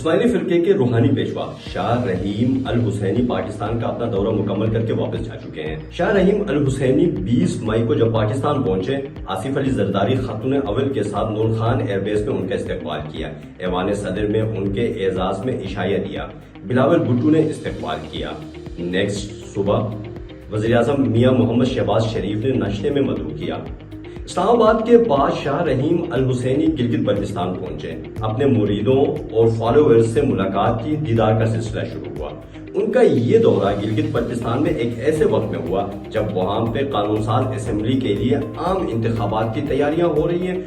اسماعیلی فرقے کے روحانی پیشوا شاہ رحیم الحسینی پاکستان کا اپنا دورہ مکمل کر کے واپس جا چکے ہیں۔ شاہ رحیم الحسینی 20 مئی کو جب پاکستان پہنچے، آصف علی زرداری خاتون اول کے ساتھ نور خان ایئر بیس میں ان کا استقبال کیا، ایوان صدر میں ان کے اعزاز میں عشائیہ دیا، بلاول بھٹو نے استقبال کیا۔ نیکسٹ صبح وزیر اعظم میاں محمد شہباز شریف نے ناشتے میں مدعو کیا۔ اسلام آباد کے بعد شاہ رحیم الحسینی گلگت بلتستان پہنچے، اپنے مریدوں اور فالوورز سے ملاقات کی، دیدار کا سلسلہ شروع ہوا۔ ان کا یہ دورہ گلگت بلتستان میں ایک ایسے وقت میں ہوا جب وہاں پہ قانون ساز اسمبلی کے لیے عام انتخابات کی تیاریاں ہو رہی ہیں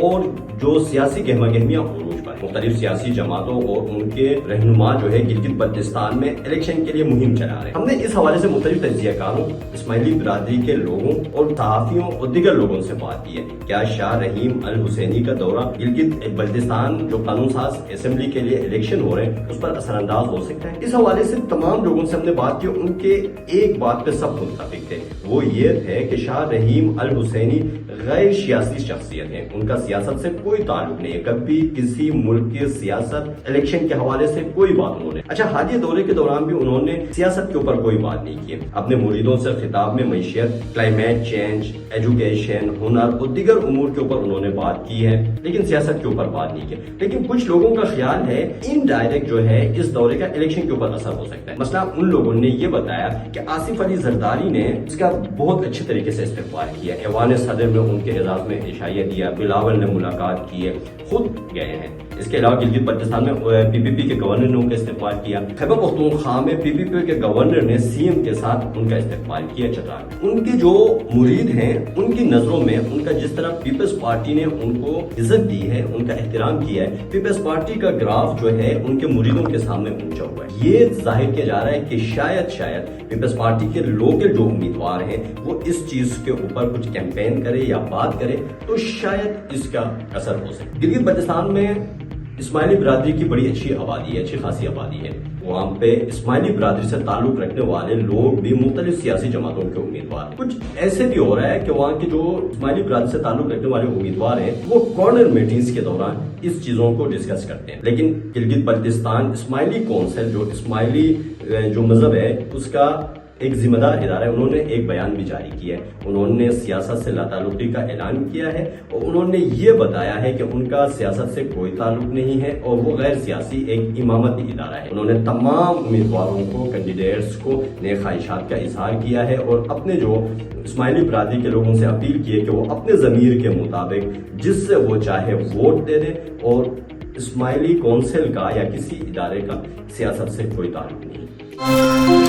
اور جو سیاسی گہما گہمیاں عروج پر ہیں۔ مختلف سیاسی جماعتوں اور ان کے رہنما جو ہے گلگت بلتستان میں الیکشن کے لیے مہم چلا رہے ہیں۔ ہم نے اس حوالے سے مختلف تجزیہ کاروں، اسماعیلی برادری کے لوگوں اور صحافیوں اور دیگر لوگوں سے بات کی ہے۔ کیا شاہ رحیم الحسینی کا دورہ گلگت بلتستان جو قانون ساز اسمبلی کے لیے الیکشن ہو رہے ہیں اس پر اثر انداز ہو سکتا ہے؟ اس حوالے سے تمام لوگوں سے ہم نے بات کی، ان کے ایک بات پہ سب متفق تھے، وہ یہ ہے کہ شاہ رحیم الحسینی غیر سیاسی شخصیت ہیں، ان کا سیاست سے کوئی تعلق نہیں ہے، کبھی کسی ملک کی سیاست الیکشن کے حوالے سے کوئی بات انہوں نے۔ اچھا، حالیہ دورے کے دوران بھی انہوں نے سیاست کے اوپر کوئی بات نہیں کی، اپنے مریدوں سے خطاب میں معیشت، کلائمیٹ چینج، ایجوکیشن، ہنر اور دیگر امور کے اوپر انہوں نے بات کی ہے، لیکن سیاست کے اوپر بات نہیں کی۔ لیکن کچھ لوگوں کا خیال ہے انڈائریکٹ جو ہے اس دورے کا الیکشن کے اوپر اثر ہو سکتا ہے۔ مثلا ان لوگوں نے یہ بتایا کہ آصف علی زرداری نے اس کا بہت اچھے طریقے سے استقبال کیا، ایوان صدر میں ان کے اعزاز میں عشائیہ دیا، بلاول نے ملاقات کی ہے، خود گئے ہیں۔ اس کے علاوہ گلگت بلتستان میں PPP کے گورنر نے ان کا استقبال کیا، خیبر پختونخوا میں PPP کے گورنر نے CM کے ساتھ ان کا استقبال کیا چترال میں۔ ان کے جو مرید ہیں ان کی نظروں میں ان کا جس طرح پیپلز پارٹی نے ان کو عزت دی ہے، ان کا احترام کیا ہے، پیپلز پارٹی کا گراف جو ہے ان کے مریدوں کے سامنے اونچا ہوا ہے۔ یہ ظاہر کیا جا رہا ہے کہ شاید پیپلز پارٹی کے لوکل جو امیدوار ہیں وہ اس چیز کے اوپر کچھ کیمپین کرے یا بات کرے تو شاید اس کا اثر ہو سکے۔ گلگت بلتستان میں اسماعیلی برادری کی بڑی اچھی آبادی ہے، اچھی خاصی آبادی ہے۔ وہاں پہ اسماعیلی برادری سے تعلق رکھنے والے لوگ بھی مختلف سیاسی جماعتوں کے امیدوار، کچھ ایسے بھی ہو رہا ہے کہ وہاں کے جو اسماعیلی برادری سے تعلق رکھنے والے امیدوار ہیں وہ کارنر میٹنگز کے دوران اس چیزوں کو ڈسکس کرتے ہیں۔ لیکن گلگت بلتستان اسماعیلی کونسل جو اسماعیلی جو مذہب ہے اس کا ایک ذمہ دار ادارہ ہے، انہوں نے ایک بیان بھی جاری کیا ہے، انہوں نے سیاست سے لا تعلقی کا اعلان کیا ہے اور انہوں نے یہ بتایا ہے کہ ان کا سیاست سے کوئی تعلق نہیں ہے اور وہ غیر سیاسی ایک امامتی ادارہ ہے۔ انہوں نے تمام امیدواروں کو، کینڈیڈیٹس کو نیک خواہشات کا اظہار کیا ہے اور اپنے جو اسماعیلی برادری کے لوگوں سے اپیل کی ہے کہ وہ اپنے ضمیر کے مطابق جس سے وہ چاہے ووٹ دے دے اور اسماعیلی کونسل کا یا کسی ادارے کا سیاست سے کوئی تعلق نہیں۔